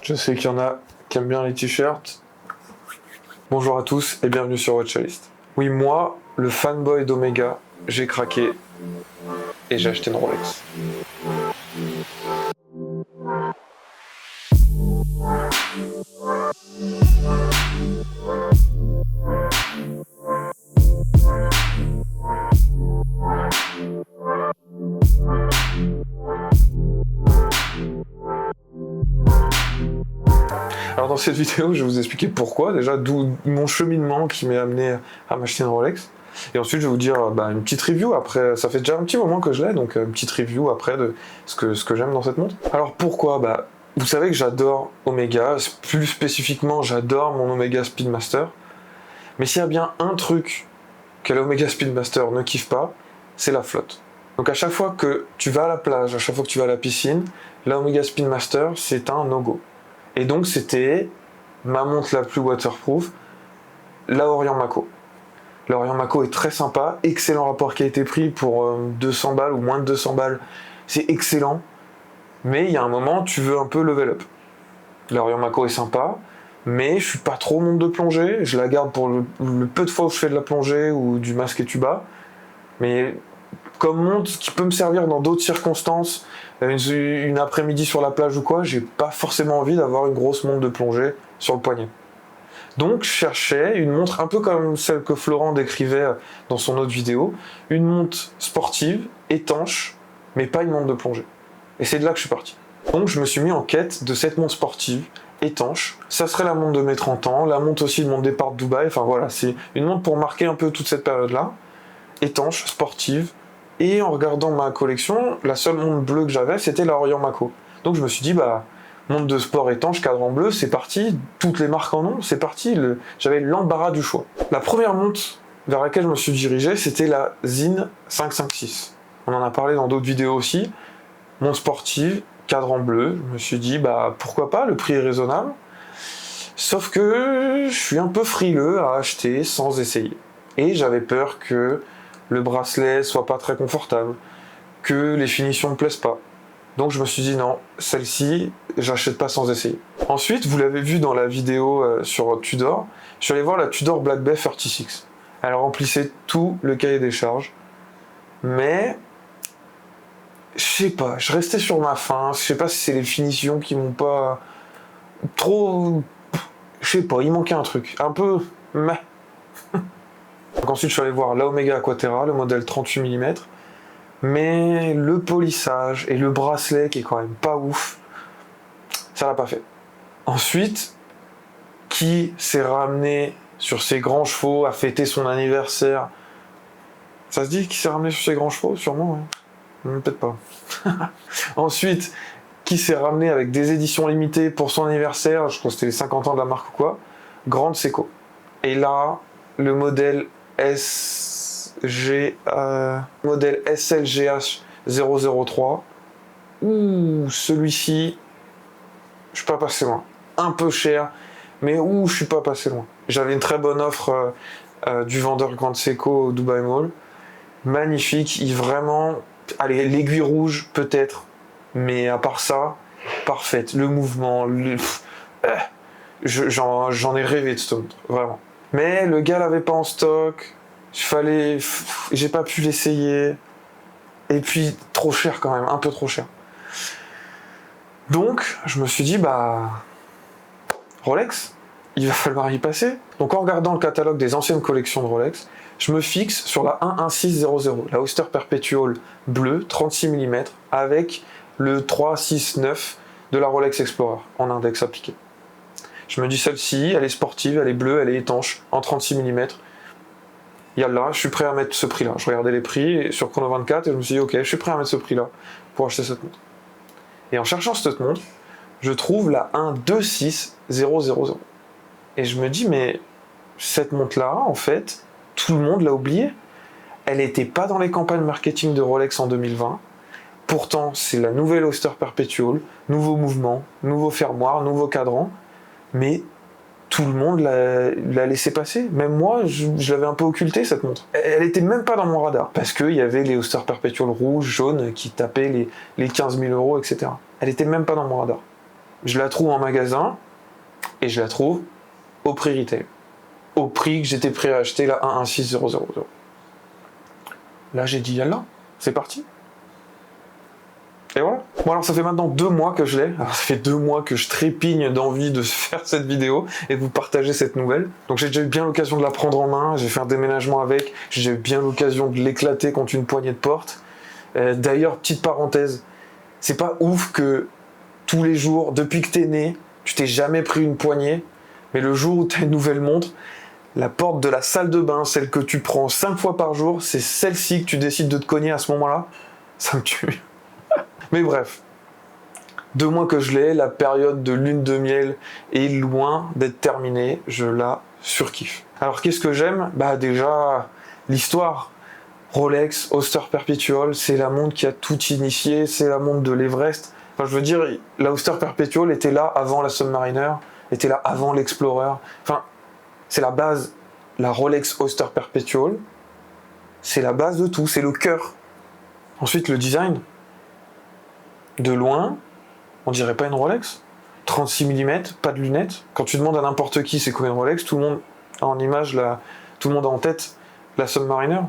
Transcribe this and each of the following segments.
Je sais qu'il y en a qui aiment bien les t-shirts. Bonjour à tous et bienvenue sur Watchlist. Oui, moi, le fanboy d'Omega, j'ai craqué et j'ai acheté une Rolex. Alors dans cette vidéo, je vais vous expliquer pourquoi, déjà d'où mon cheminement qui m'est amené à m'acheter une Rolex. Et ensuite, je vais vous dire une petite review après. Ça fait déjà un petit moment que je l'ai, donc une petite review après de ce que j'aime dans cette montre. Alors pourquoi vous savez que j'adore Omega, plus spécifiquement, j'adore mon Omega Speedmaster. Mais s'il y a bien un truc que l'Omega Speedmaster ne kiffe pas, c'est la flotte. Donc à chaque fois que tu vas à la plage, à chaque fois que tu vas à la piscine, l'Omega Speedmaster, c'est un no-go. Et donc c'était ma montre la plus waterproof, la Orient Mako. La Orient Mako est très sympa, excellent rapport qualité-prix pour 200 balles ou moins de 200 balles, c'est excellent, mais il y a un moment tu veux un peu level up. La Orient Mako est sympa, mais je suis pas trop montre de plongée, je la garde pour le peu de fois où je fais de la plongée ou du masque et tuba, mais comme montre qui peut me servir dans d'autres circonstances, une après-midi sur la plage ou quoi, j'ai pas forcément envie d'avoir une grosse montre de plongée sur le poignet. Donc je cherchais une montre un peu comme celle que Florent décrivait dans son autre vidéo, une montre sportive, étanche, mais pas une montre de plongée. Et c'est de là que je suis parti. Donc je me suis mis en quête de cette montre sportive, étanche. Ça serait la montre de mes 30 ans, la montre aussi de mon départ de Dubaï, enfin voilà, c'est une montre pour marquer un peu toute cette période-là, étanche, sportive. Et en regardant ma collection, la seule montre bleue que j'avais, c'était la Orient Mako. Donc je me suis dit, montre de sport étanche, cadran bleu, c'est parti, toutes les marques en ont, c'est parti, j'avais l'embarras du choix. La première montre vers laquelle je me suis dirigé, c'était la Zin 556. On en a parlé dans d'autres vidéos aussi. Montre sportive, cadran bleu, je me suis dit, pourquoi pas, le prix est raisonnable. Sauf que je suis un peu frileux à acheter sans essayer. Et j'avais peur que le bracelet soit pas très confortable, que les finitions me plaisent pas. Donc je me suis dit non, celle-ci, j'achète pas sans essayer. Ensuite, vous l'avez vu dans la vidéo sur Tudor, je suis allé voir la Tudor Black Bay 36. Elle remplissait tout le cahier des charges, mais je sais pas, je restais sur ma faim, je sais pas si c'est les finitions qui m'ont pas trop... Je sais pas, il manquait un truc, un peu... mais... Donc ensuite je suis allé voir la Omega Aquaterra, le modèle 38 mm, mais le polissage et le bracelet qui est quand même pas ouf, ça l'a pas fait. Ensuite, qui s'est ramené sur ses grands chevaux à fêter son anniversaire? Ça se dit qui s'est ramené sur ses grands chevaux? Sûrement, ouais. Peut-être pas. Ensuite, qui s'est ramené avec des éditions limitées pour son anniversaire, je crois que c'était les 50 ans de la marque ou quoi, Grande Seiko. Et là, le modèle modèle SLGH 003, celui-ci, je suis pas passé loin. Un peu cher, mais je suis pas passé loin. J'avais une très bonne offre du vendeur Grande Seiko au Dubai Mall. Magnifique, vraiment... Allez, l'aiguille rouge, peut-être, mais à part ça, parfaite. Le mouvement, j'en ai rêvé de cette montre, vraiment. Mais le gars l'avait pas en stock, j'ai pas pu l'essayer, et puis trop cher quand même, un peu trop cher. Donc je me suis dit Rolex, il va falloir y passer. Donc en regardant le catalogue des anciennes collections de Rolex, je me fixe sur la 11600, la Oyster Perpetual bleue 36 mm avec le 369 de la Rolex Explorer en index appliqué. Je me dis celle-ci, elle est sportive, elle est bleue, elle est étanche, en 36 mm. Yallah, je suis prêt à mettre ce prix-là. Je regardais les prix sur Chrono24 et je me suis dit ok, je suis prêt à mettre ce prix-là pour acheter cette montre. Et en cherchant cette montre, je trouve la 126000. Et je me dis mais cette montre-là, en fait, tout le monde l'a oubliée. Elle n'était pas dans les campagnes marketing de Rolex en 2020. Pourtant, c'est la nouvelle Oyster Perpetual, nouveau mouvement, nouveau fermoir, nouveau cadran. Mais tout le monde l'a laissé passer. Même moi, je l'avais un peu occulté cette montre. Elle était même pas dans mon radar. Parce qu'il y avait les Oyster Perpetual rouges, jaunes, qui tapaient les 15 000 €, etc. Elle était même pas dans mon radar. Je la trouve en magasin et je la trouve au prix retail. Au prix que j'étais prêt à acheter la 116000. Là, j'ai dit, yallah, c'est parti. Et voilà. Bon, alors ça fait maintenant 2 mois que je l'ai. Alors, ça fait 2 mois que je trépigne d'envie de faire cette vidéo et de vous partager cette nouvelle. Donc j'ai déjà eu bien l'occasion de la prendre en main. J'ai fait un déménagement avec. J'ai déjà eu bien l'occasion de l'éclater contre une poignée de porte. D'ailleurs, petite parenthèse, c'est pas ouf que tous les jours, depuis que t'es né, tu t'es jamais pris une poignée. Mais le jour où t'as une nouvelle montre, la porte de la salle de bain, celle que tu prends 5 fois par jour, c'est celle-ci que tu décides de te cogner à ce moment-là. Ça me tue. Mais bref, 2 mois que je l'ai, la période de lune de miel est loin d'être terminée, je la surkiffe. Alors qu'est-ce que j'aime? Bah déjà, l'histoire. Rolex, Auster Perpetual, c'est la montre qui a tout initié, c'est la montre de l'Everest. Enfin je veux dire, la Auster Perpetual était là avant la Submariner, était là avant l'Explorer. Enfin, c'est la base. La Rolex Auster Perpetual, c'est la base de tout, c'est le cœur. Ensuite, le design. De loin, on dirait pas une Rolex. 36 mm, pas de lunettes. Quand tu demandes à n'importe qui c'est quoi une Rolex, tout le monde a en image, tout le monde a en tête la Submariner.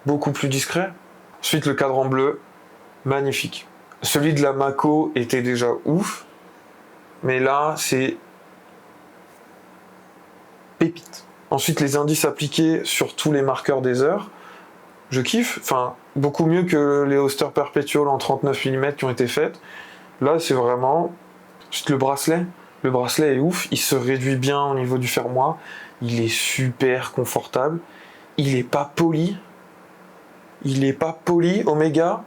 Beaucoup plus discret. Ensuite, le cadran bleu, magnifique. Celui de la Mako était déjà ouf, mais là, c'est pépite. Ensuite, les indices appliqués sur tous les marqueurs des heures, je kiffe. Enfin, beaucoup mieux que les Auster Perpetual en 39 mm qui ont été faites. Là, c'est vraiment... Ensuite, le bracelet. Le bracelet est ouf. Il se réduit bien au niveau du fermoir. Il est super confortable. Il est pas poli. Il est pas poli, Omega.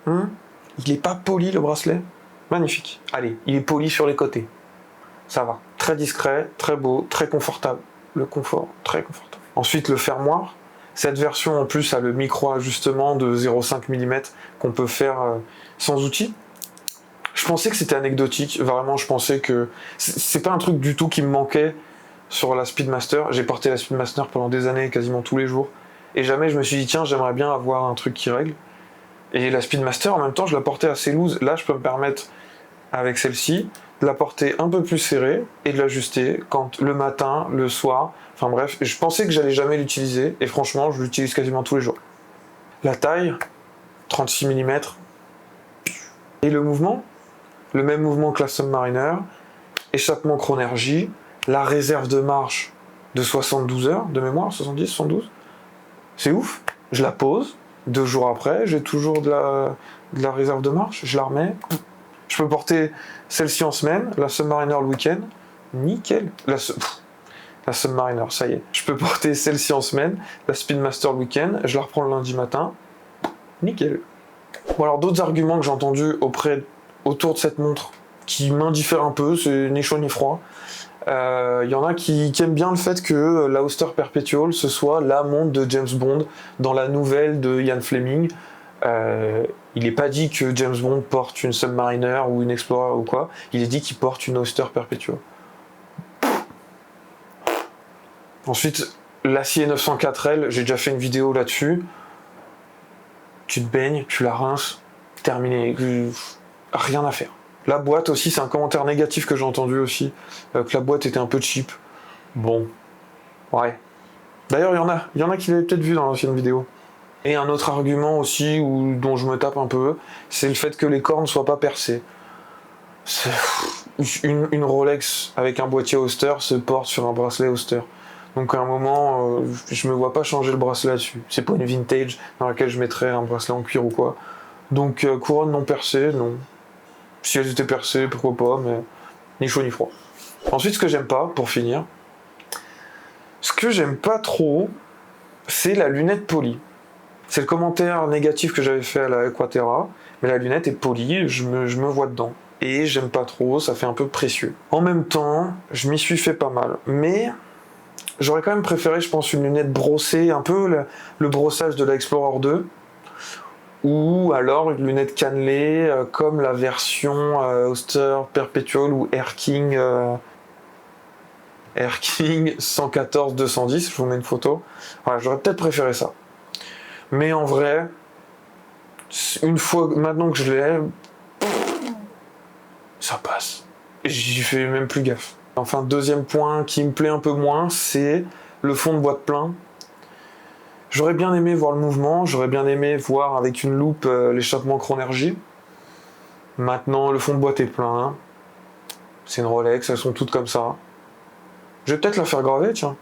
Il est pas poli, le bracelet. Magnifique. Allez, il est poli sur les côtés. Ça va. Très discret, très beau, très confortable. Le confort, très confortable. Ensuite, le fermoir. Cette version, en plus, a le micro-ajustement de 0,5 mm qu'on peut faire sans outil. Je pensais que c'était anecdotique. Vraiment, je pensais que... C'est pas un truc du tout qui me manquait sur la Speedmaster. J'ai porté la Speedmaster pendant des années, quasiment tous les jours. Et jamais je me suis dit, tiens, j'aimerais bien avoir un truc qui règle. Et la Speedmaster, en même temps, je la portais assez loose. Là, je peux me permettre, avec celle-ci, de la porter un peu plus serrée et de l'ajuster quand le matin, le soir. Enfin bref, je pensais que j'allais jamais l'utiliser. Et franchement, je l'utilise quasiment tous les jours. La taille, 36 mm. Et le mouvement, le même mouvement que la Submariner. Échappement chronergie. La réserve de marche de 72 heures de mémoire, 70, 72. C'est ouf. Je la pose. 2 jours après, j'ai toujours de la réserve de marche. Je la remets. Je peux porter celle-ci en semaine, la Submariner le week-end. Nickel. La Submariner, ça y est. Je peux porter celle-ci en semaine, la Speedmaster le week-end. Je la reprends le lundi matin. Nickel. Bon, alors d'autres arguments que j'ai entendus autour de cette montre qui m'indiffèrent un peu, c'est ni chaud ni froid. Il y en a qui aiment bien le fait que la Auster Perpetual ce soit la montre de James Bond dans la nouvelle de Ian Fleming. Il n'est pas dit que James Bond porte une Submariner ou une Explorer ou quoi, il est dit qu'il porte une Auster Perpetual. Ensuite, l'acier 904L, j'ai déjà fait une vidéo là-dessus. Tu te baignes, tu la rinces, terminé. Rien à faire. La boîte aussi, c'est un commentaire négatif que j'ai entendu aussi, que la boîte était un peu cheap. Bon, ouais. D'ailleurs, il y en a qui l'avaient peut-être vu dans l'ancienne vidéo. Et un autre argument aussi, dont je me tape un peu, c'est le fait que les cornes ne soient pas percées. Une Rolex avec un boîtier Auster se porte sur un bracelet Auster. Donc à un moment, je me vois pas changer le bracelet là-dessus. C'est pas une vintage dans laquelle je mettrais un bracelet en cuir ou quoi. Donc couronne non percée, non. Si elles étaient percées, pourquoi pas, mais ni chaud ni froid. Ensuite, ce que j'aime pas, pour finir, ce que j'aime pas trop, c'est la lunette polie. C'est le commentaire négatif que j'avais fait à la Aquaterra, mais la lunette est polie, je me vois dedans. Et j'aime pas trop, ça fait un peu précieux. En même temps, je m'y suis fait pas mal. Mais j'aurais quand même préféré, je pense, une lunette brossée, un peu le brossage de la Explorer 2. Ou alors une lunette cannelée, comme la version Auster Perpetual ou Air King 114-210, je vous mets une photo. Voilà, j'aurais peut-être préféré ça. Mais en vrai, une fois, maintenant que je l'ai, ça passe. j'y fais même plus gaffe. Enfin, deuxième point qui me plaît un peu moins, c'est le fond de boîte plein. J'aurais bien aimé voir le mouvement, j'aurais bien aimé voir avec une loupe l'échappement Chronergie. Maintenant, le fond de boîte est plein. C'est une Rolex, elles sont toutes comme ça. Je vais peut-être la faire graver, tiens.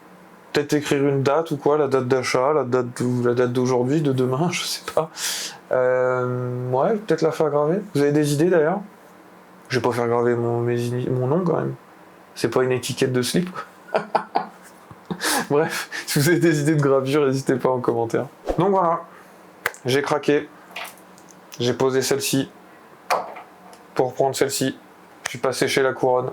Peut-être écrire une date ou quoi, la date d'achat, la date d'aujourd'hui, de demain, je sais pas. Ouais, peut-être la faire graver. Vous avez des idées d'ailleurs? Je vais pas faire graver mon nom quand même. C'est pas une étiquette de slip. Bref, si vous avez des idées de gravure, n'hésitez pas en commentaire. Donc voilà, j'ai craqué. J'ai posé celle-ci pour prendre celle-ci. Je suis passé chez la couronne.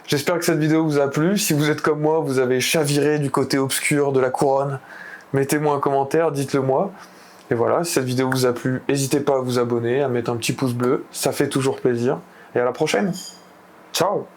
J'espère que cette vidéo vous a plu. Si vous êtes comme moi, vous avez chaviré du côté obscur de la couronne, mettez-moi un commentaire, dites-le moi. Et voilà, si cette vidéo vous a plu, n'hésitez pas à vous abonner, à mettre un petit pouce bleu, ça fait toujours plaisir. Et à la prochaine. Ciao!